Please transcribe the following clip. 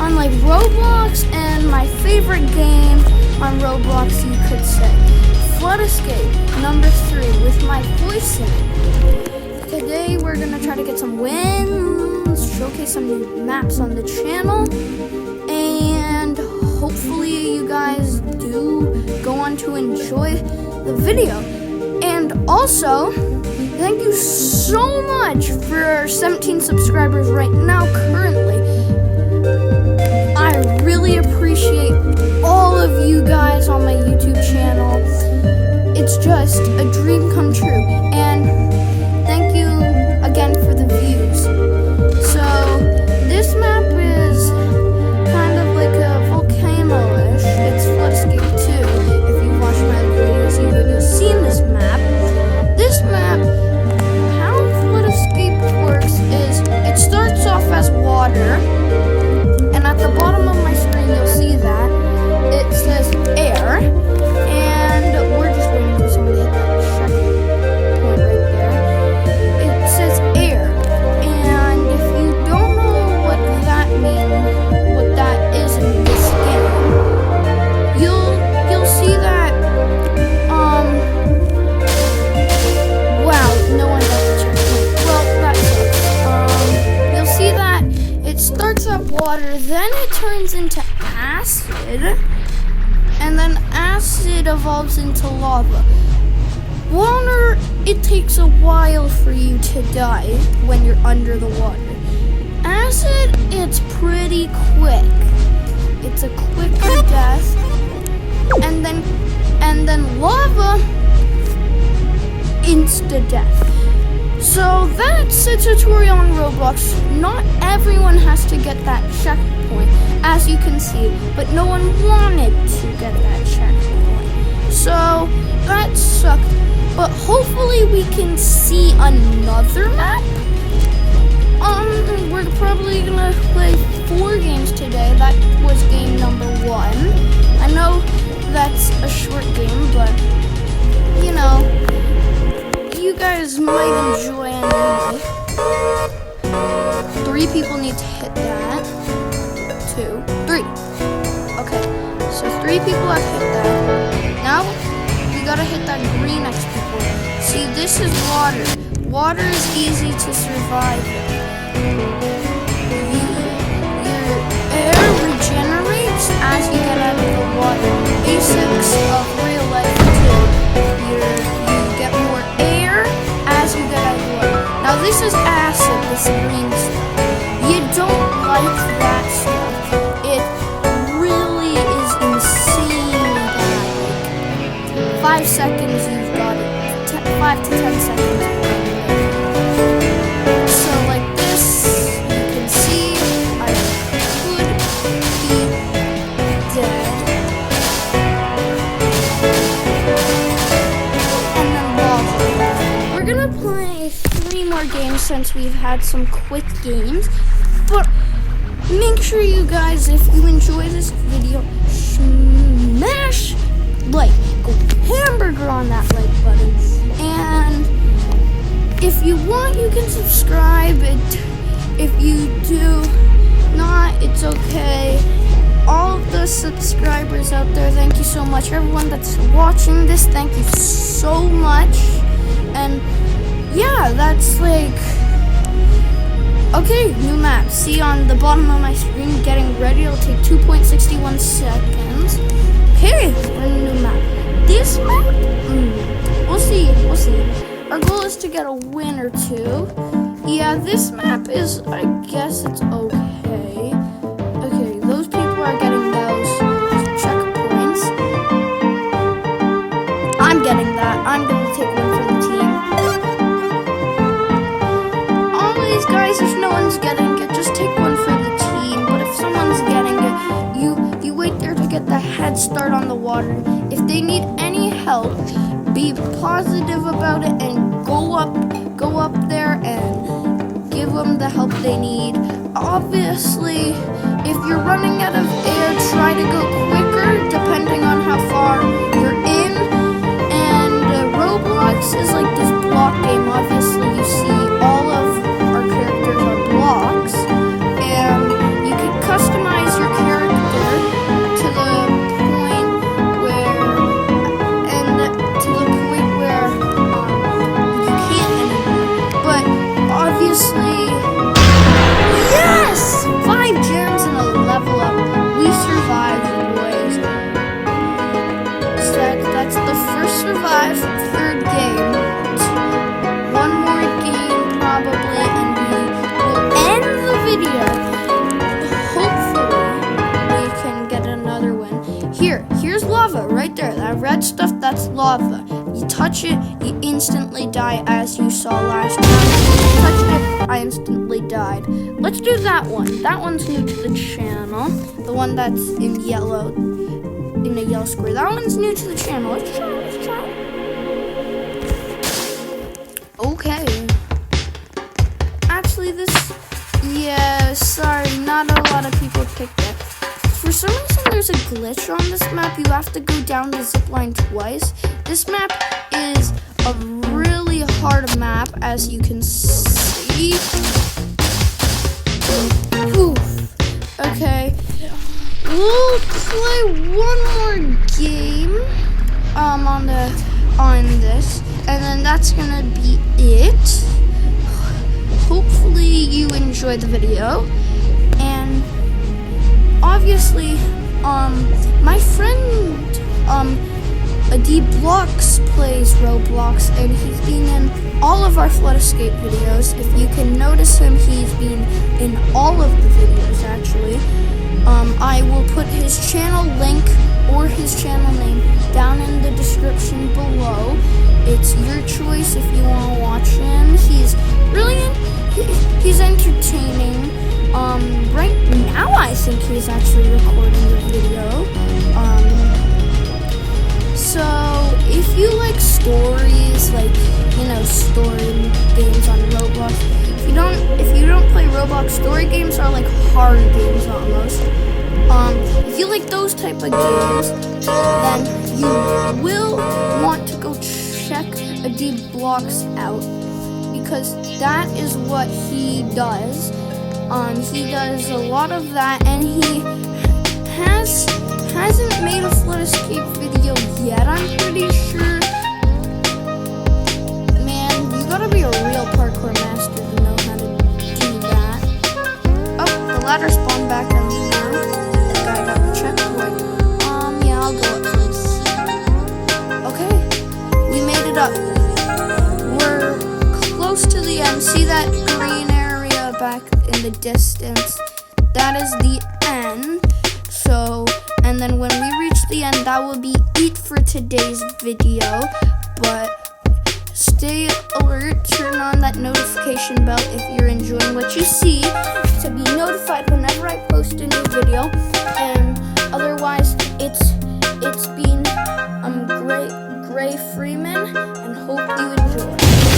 on like Roblox and my favorite game on Roblox, you could say. Flood Escape number 3 with my voice in it. Today we're gonna try to get some wins, showcase some new maps on the channel, and hopefully you guys do go on to enjoy the video. And also, thank you so much for 17 subscribers right now currently. I really appreciate all of you guys on my YouTube channel. It's just a dream come true. And thank you again for the views. So this map is kind of like a volcano-ish. It's Flood Escape 2. If you've watched my videos, you would have seen this map. This map, how Flood Escape works is it starts off as water, and at the bottom of my screen you'll see that it says air, and we're just waiting for someone to hit that checkpoint right there. It says air, and if you don't know what that means, what that is in this game, you'll see that wow, no one got the checkpoint. Well, that sucks. You'll see that it starts up water, then it turns into acid, and then acid evolves into lava. Water, it takes a while for you to die when you're under the water. Acid, it's pretty quick. It's a quicker death. And then lava, insta-death. So that's a tutorial on Roblox. Not everyone has to get that checkpoint, as you can see, but no one wanted to get that checkpoint. So that sucked, but hopefully we can see another map. We're probably gonna play 4 games today. That was game number 1. I know that's a short game, but you know, you guys might enjoy anyway. 3 people need to hit that. 2, 3. Okay, so 3 people have hit that. Now we gotta hit that green next people. See, this is water. Water is easy to survive. Your air regenerates as you get out of the water. Basics of real life too. You get more air as you get out of the water. Now this is acid, this green stuff. You don't like that stuff. It really is insanely bad. 5 seconds you've got it. 5 to 10 seconds. So like this, you can see I could be dead. And then lava. We're gonna play 3 more games since we've had some quick games. But make sure you guys, if you enjoy this video, smash like, go hamburger on that like button. And if you want, you can subscribe. If you do not, it's okay. All of the subscribers out there, thank you so much. Everyone that's watching this, thank you so much. And yeah, that's like, okay, new map. See on the bottom of my screen, getting ready. It'll take 2.61 seconds. Okay, we're in a new map. This map, we'll see. Our goal is to get a win or 2. Yeah, this map is, I guess it's okay. Okay, those people are getting those checkpoints. I'm getting that. I'm gonna take one for the team. Always, guys, if no one's getting it, just take one for the team. But if someone's getting it, you wait there to get the head start on the water. If they need any help, be positive about it and go up there and give them the help they need. Obviously, if you're running out of air, try to go quicker depending on how far you're in. And Roblox is like this block game. Obviously, you see all of our characters are blocks, and you can customize your lava. You touch it, you instantly die, as you saw last time. You touched it, I instantly died. Let's do that one. That one's new to the channel. The one that's in yellow, in the yellow square. That one's new to the channel. Let's try. Okay. Actually, yeah, sorry, not a lot of people picked it. For some reason, there's a glitch on this map. You have to go down the zipline twice. This map is a really hard map, as you can see. Oof. Okay. We'll play one more game on this, and then that's gonna be it. Hopefully you enjoyed the video, and obviously my friend blox plays Roblox, and he's been in all of our flood escape videos. If you can notice him, he's been in all of the videos actually. I will put his channel link or his channel name down in the description below. It's your choice if you want to watch him. He's brilliant. He's entertaining. Right now I think he's actually recording the video. So if you like stories, like, story games on Roblox, if you don't play Roblox, story games are like horror games almost. If you like those type of games, then you will want to go check blox out, because that is what he does. He does a lot of that, and he hasn't made a flood escape video yet, I'm pretty sure. Man, you gotta be a real parkour master to know how to do that. Oh, the ladder spawned back on me now. The guy got the checkpoint. Yeah, I'll go up first. Okay, we made it up. We're close to the end. See that green area back in the distance? That is the end. So, and then when we reach the end, that will be it for today's video. But stay alert, turn on that notification bell if you're enjoying what you see, to be notified whenever I post a new video. And otherwise, it's been Gray Freeman, and hope you enjoy.